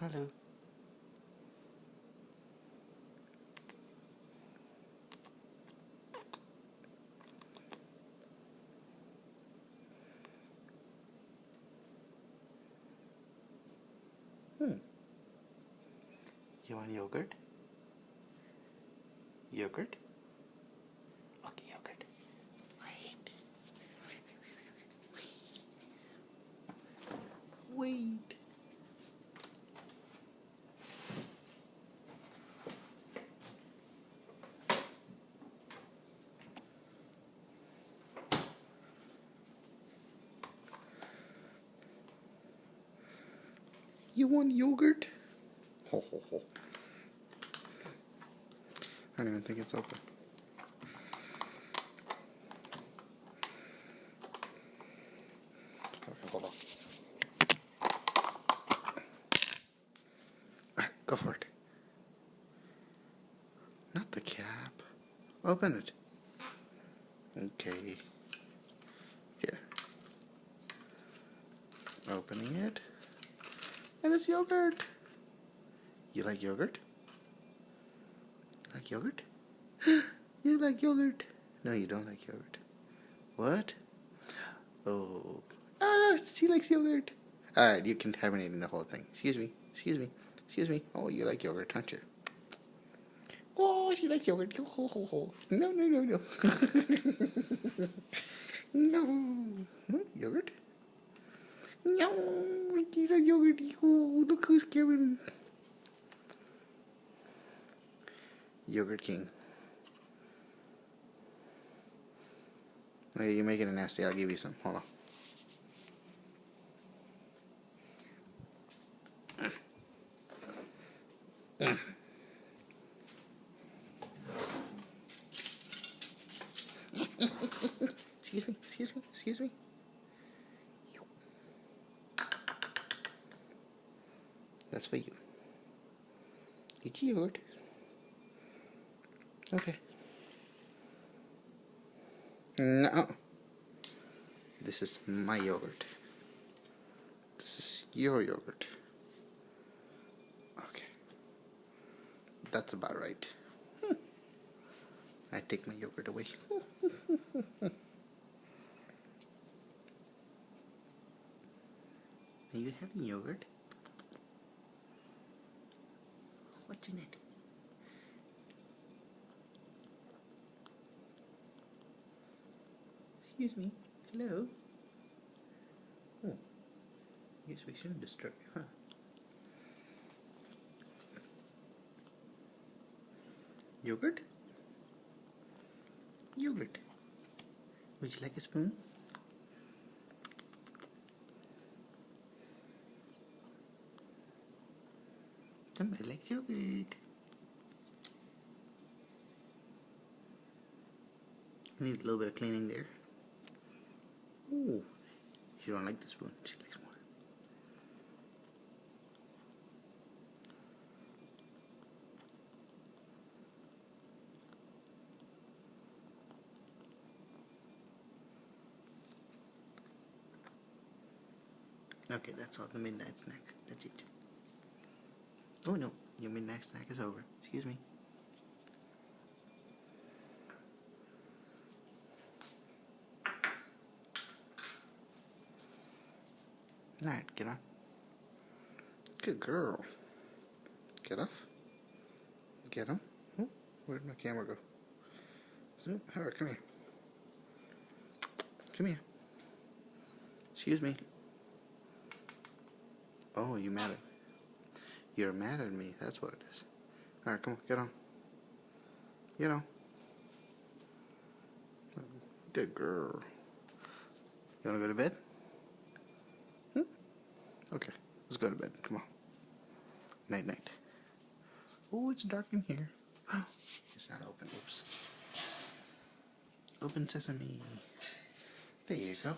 Hello. You want yogurt? Yogurt? Okay, yogurt. Wait. Wait. You want yogurt? Ho, ho, ho. I don't even think it's open. Okay, hold on. Alright, go for it. Not the cap. Open it. Okay. Here. Opening it. And it's yogurt. You like yogurt? Like yogurt? You like yogurt? No, you don't like yogurt. What? Oh. Ah, she likes yogurt. Alright, you contaminating the whole thing. Excuse me. Excuse me. Excuse me. Oh, you like yogurt, don't you? Oh, she likes yogurt. Ho, ho, ho. No, no, no, no. No. Yogurt? No, she's a yogurt. Oh, look who's Kevin. Yogurt King. Okay, you're making it nasty. I'll give you some. Hold on. Excuse me, excuse me, excuse me. That's for you. Eat your yogurt. Okay. No. This is my yogurt. This is your yogurt. Okay. That's about right. I take my yogurt away. Are you having yogurt? What's in it? Excuse me. Hello? Oh. Guess we shouldn't disturb you, huh? Yogurt? Yogurt. Would you like a spoon? Somebody likes yogurt. I need a little bit of cleaning there. Ooh. She don't like the spoon. She likes more. Okay, that's all the midnight snack. That's it. Oh no, your midnight snack is over. Excuse me. Alright, get on. Good girl. Get off. Get him. Oh, where'd my camera go? Zoom. Howard, come here. Come here. Excuse me. Oh, you mad at me? You're mad at me. That's what it is. Alright, come on. Get on. Get on. Good girl. You want to go to bed? Okay. Let's go to bed. Come on. Night, night. Oh, it's dark in here. It's not open. Oops. Open sesame. There you go.